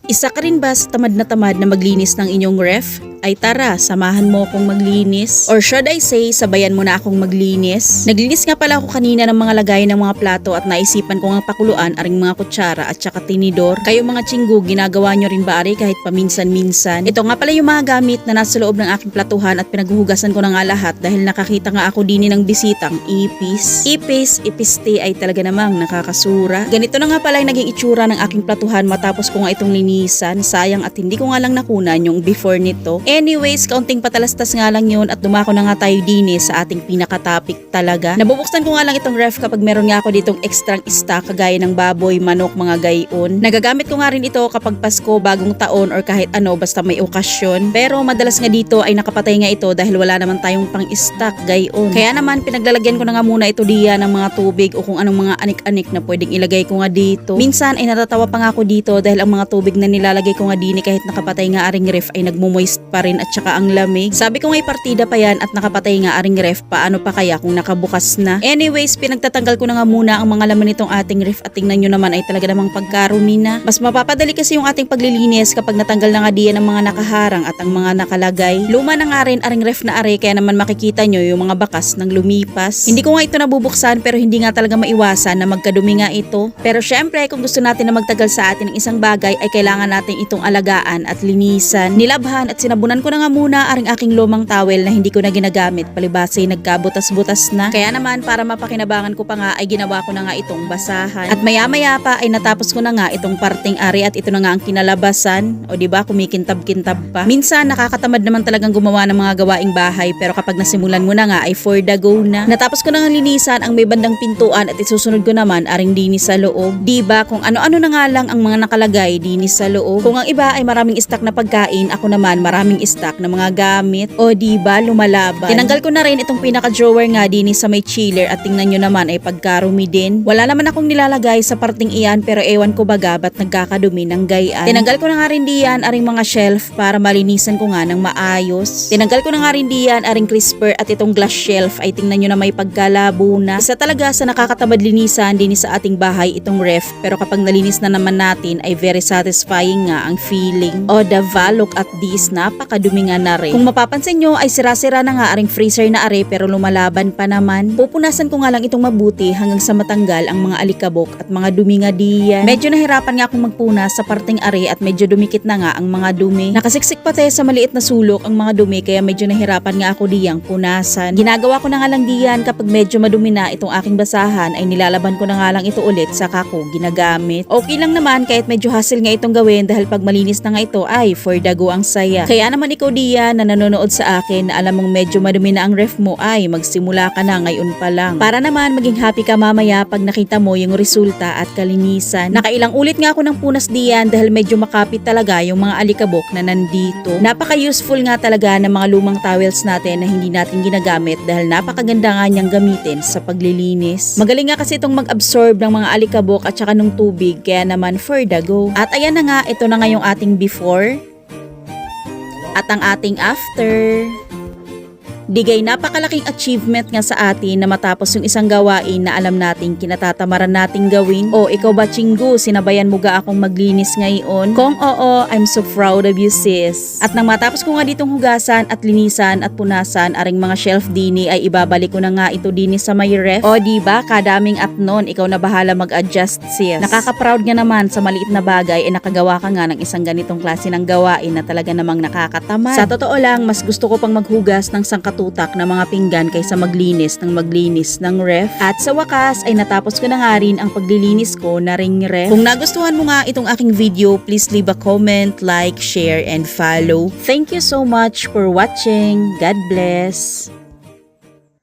Isa ka rin ba sa tamad na maglinis ng inyong ref? Ay tara, samahan mo akong maglinis. Or should I say, sabayan mo na akong maglinis. Naglinis nga pala ako kanina ng mga lagay ng mga plato at naisipan ko nga pakuluan aring mga kutsara at saka tinidor. Kayo mga tsinggo, ginagawa nyo rin ba ari kahit paminsan-minsan? Ito nga pala yung mga gamit na nasa loob ng aking platuhan at pinaghuhugasan ko na nga lahat dahil nakakita nga ako din ng bisitang ipis. Ipiste ay talaga namang nakakasura. Ganito na nga pala yung naging itsura ng aking platuhan matapos ko nga itong linisan. Sayang at hindi ko nga lang nakunan yung before nito. Anyways, kaunting patalastas nga lang yun at dumako na nga tayo din sa ating pinaka-topic talaga. Nabubuksan ko nga lang itong ref kapag meron nga ako ditong extra stock kagaya ng baboy, manok, mga gayon. Nagagamit ko nga rin ito kapag Pasko, bagong taon or kahit ano basta may okasyon. Pero madalas nga dito ay nakapatay nga ito dahil wala naman tayong pang-stock gayon. Kaya naman pinaglalagyan ko na nga muna ito diyan ng mga tubig o kung anong mga anik-anik na pwedeng ilagay ko nga dito. Minsan ay natatawa pa nga ako dito dahil ang mga tubig na nilalagay ko nga din kahit nakapatay nga aring ref ay nagmumoist pa rin at saka ang lamig. Sabi ko nga'y partida pa yan at nakapatay nga aring ref, paano pa kaya kung nakabukas na. Anyways, pinagtatanggal ko na nga muna ang mga laman nitong ating ref at tingnan nyo naman ay talaga namang pagkarumi na. Mas mapapadali kasi yung ating paglilinis kapag natanggal na nga diyan ang mga nakaharang at ang mga nakalagay. Luma na nga rin aring ref na are kaya naman makikita nyo yung mga bakas ng lumipas. Hindi ko nga ito nabubuksan pero hindi nga talaga maiwasan na magkadumi nga ito. Pero syempre kung gusto natin na magtagal sa atin ng isang bagay ay kailangan natin itong alagaan at linisan. Nilabhan at sinabunan ko na nga muna aring aking lumang towel na hindi ko na ginagamit palibasay nagkabutas-butas na. Kaya naman para mapakinabangan ko pa nga ay ginawa ko na nga itong basahan. At maya-maya pa ay natapos ko na nga itong parting ari at ito na nga ang kinalabasan. O diba kumikintab-kintab pa. Minsan nakakatamad naman talagang gumawa ng mga gawaing bahay pero kapag nasimulan mo na nga ay for the go na. Natapos ko na nga linisan ang may bandang pintuan at isusunod ko naman aring dinis sa loob. Diba kung ano-ano na nga lang ang mga nakalagay dinis sa loob. Kung ang iba ay maraming stock na pagkain, ako naman maraming stock na mga gamit. O diba lumalaban. Tinanggal ko na rin itong pinaka-drawer nga dinis sa may chiller at tingnan nyo naman ay pagkarumi din. Wala naman akong nilalagay sa parting iyan pero ewan ko baga ba't nagkakadumi ng gayan. Tinanggal ko na nga rin diyan aring mga shelf para malinisan ko nga ng maayos. Tinanggal ko na nga rin diyan aring crisper at itong glass shelf ay tingnan nyo na may pagkalabo na. Isa talaga sa nakakatamad linisan dinis sa ating bahay itong ref pero kapag nalinis na naman natin ay very satisfying nga ang feeling. O diba, look at this, napakadumi nga na rin. Kung mapapansin nyo ay sira-sira na nga aring freezer na are pero lumalaban pa naman. Pupunasan ko nga lang itong mabuti hanggang sa matanggal ang mga alikabok at mga dumi nga diyan. Medyo nahirapan nga akong magpunas sa parting are at medyo dumikit na nga ang mga dumi. Nakasiksik pati sa maliit na sulok ang mga dumi kaya medyo nahirapan nga ako diyang punasan. Ginagawa ko na nga lang diyan kapag medyo madumi na itong aking basahan ay nilalaban ko na nga lang ito ulit saka ko ginagamit. Okay lang naman kahit medyo hassle nga itong gawin dahil pag malinis na nga ito ay for the go ang saya. Kaya naman ikaw diyan na nanonood sa akin na alam mong medyo madumi na ang ref mo ay magsimula ka na ngayon pa lang. Para naman maging happy ka mamaya pag nakita mo yung resulta at kalinisan. Nakailang ulit nga ako ng punas diyan dahil medyo makapit talaga yung mga alikabok na nandito. Napaka-useful nga talaga ng mga lumang towels natin na hindi natin ginagamit dahil napakaganda nga niyang gamitin sa paglilinis. Magaling nga kasi itong mag-absorb ng mga alikabok at saka ng tubig kaya naman for the go. At ayan na nga, ito na nga yung ating before at ang ating after. Digay napakalaking achievement nga sa atin na matapos yung isang gawain na alam nating kinatatamaran nating gawin. O ikaw ba Chinggu, sinabayan mo ga akong maglinis ngayon? Kung oo, I'm so proud of you sis. At nang matapos ko nga ditong hugasan at linisan at punasan aring mga shelf dini ay ibabalik ko na nga ito dini sa may ref. O diba, kadaming at nun, ikaw na bahala mag-adjust sis. Nakaka-proud nga naman sa maliit na bagay ay nakagawa ka nga ng isang ganitong klase ng gawain na talaga namang nakakatamad. Sa totoo lang, mas gusto ko pang maghugas ng sangkatutak ng mga pinggan kaysa maglinis ng ref. At sa wakas ay natapos ko na nga rin ang paglilinis ko na ring ref. Kung nagustuhan mo nga itong aking video, please leave a comment, like, share, and follow. Thank you so much for watching. God bless.